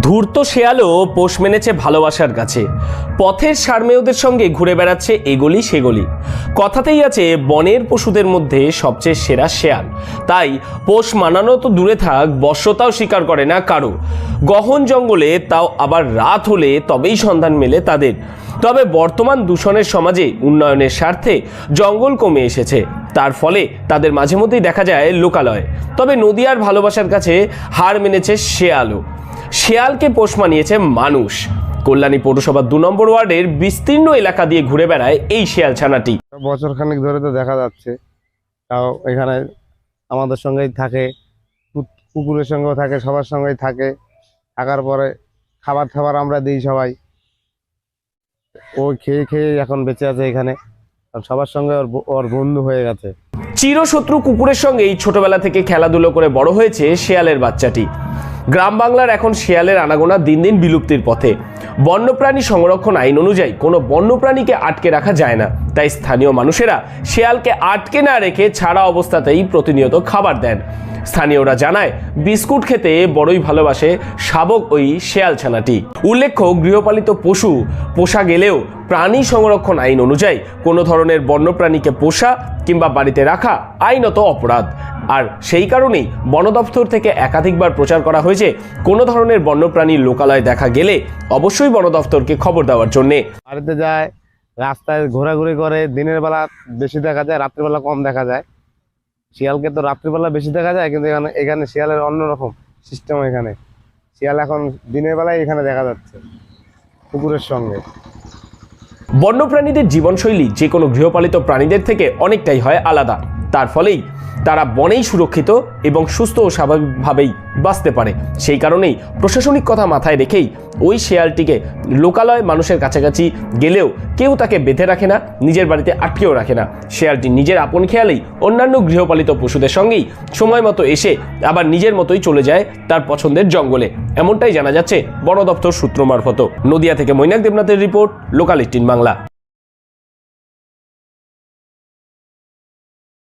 ধূর্ত শেয়ালও পোষ মেনেছে ভালোবাসার কাছে। পথের সারমেয়দের সঙ্গে ঘুরে বেড়াচ্ছে এগলি সেগলি। কথাতেই আছে বনের পশুদের মধ্যে সবচেয়ে সেরা শেয়াল। তাই পোষ মানানো তো দূরে থাক, বশ্যতাও স্বীকার করে না কারো। গহন জঙ্গলে, তাও আবার রাত হলে তবেই সন্ধান মেলে তাদের। তবে বর্তমান দূষণের সমাজে উন্নয়নের স্বার্থে জঙ্গল কমে এসেছে, তার ফলে তাদের মাঝে মধ্যেই দেখা যায় লোকালয়। তবে নদীয়ার ভালোবাসার কাছে হার মেনেছে শেয়ালও। শেয়ালকে পোষ মানিয়েছে মানুষ। কল্যাণী পৌরসভার 2 নম্বর ওয়ার্ডের বিস্তীর্ণ এলাকা দিয়ে ঘুরে বেড়ায় এই শেয়াল ছানাটি। বছর খানিক ধরে তো দেখা যাচ্ছে, তাও এখানে আমাদের সঙ্গেই থাকে, কুকুরের সঙ্গেও থাকে, সবার সঙ্গেই থাকে। থাকার পরে খাবার আমরা দিই সবাই, ও খেয়ে খেয়ে এখন বেঁচে আছে এখানে, সবার সঙ্গে ওর বন্ধু হয়ে গেছে। চিরশত্রু কুকুরের সঙ্গেই ছোটবেলা থেকে খেলাধুলো করে বড় হয়েছে শেয়ালের বাচ্চাটি। গ্রাম বাংলার এখন শেয়ালের আনাগোনা দিন দিন বিলুপ্তির পথে। বন্যপ্রাণী সংরক্ষণ আইন অনুযায়ী কোনো বন্যপ্রাণীকে আটকে রাখা যায় না, তাই স্থানীয় মানুষেরা শেয়ালকে আটকে না রেখে ছাড়া অবস্থাতেই প্রতিনিয়ত খাবার দেন। স্থানীয়রা জানায় বিস্কুট খেতে বড়ই ভালোবাসে শাবক ওই শেয়াল ছানাটি। উল্লেখ্য, গৃহপালিত পশু পোষা গেলেও প্রাণী সংরক্ষণ আইন অনুযায়ী কোনো ধরনের বন্যপ্রাণীকে পোষা কিংবা বাড়িতে রাখা আইনত অপরাধ। আর সেই কারণেই বন দপ্তর থেকে একাধিকবার প্রচার করা হয়েছে, কোনো ধরনের বন্যপ্রাণীর লোকালয় দেখা গেলে অবশ্যই বন দপ্তরকে খবর দেওয়ার জন্যে। বাড়িতে যায়, রাস্তায় ঘোরাঘুরি করে, দিনের বেলা বেশি দেখা যায়, রাত্রিবেলা কম দেখা যায়। শিয়ালকে তো রাত্রিবেলা বেশি দেখা যায়, কিন্তু এখানে শিয়ালের অন্যরকম সিস্টেম। এখানে শিয়াল এখন দিনের বেলায় এখানে দেখা যাচ্ছে কুকুরের সঙ্গে। বন্যপ্রাণীদের জীবনশৈলী যে কোনো গৃহপালিত প্রাণীদের থেকে অনেকটাই হয় আলাদা। তার ফলেই তারা বনেই সুরক্ষিত এবং সুস্থ ও স্বাভাবিকভাবেই বাঁচতে পারে। সেই কারণেই প্রশাসনিক কথা মাথায় রেখেই ওই শেয়ালটিকে লোকালয় মানুষের কাছাকাছি গেলেও কেউ তাকে বেঁধে রাখে না, নিজের বাড়িতে আটকেও রাখে না। শেয়ালটি নিজের আপন খেয়ালেই অন্যান্য গৃহপালিত পশুদের সঙ্গেই সময় মতো এসে আবার নিজের মতোই চলে যায় তার পছন্দের জঙ্গলে। এমনটাই জানা যাচ্ছে বন দপ্তর সূত্র মারফত। নদিয়া থেকে মৈনাক দেবনাথের রিপোর্ট, লোকাল 18 বাংলা।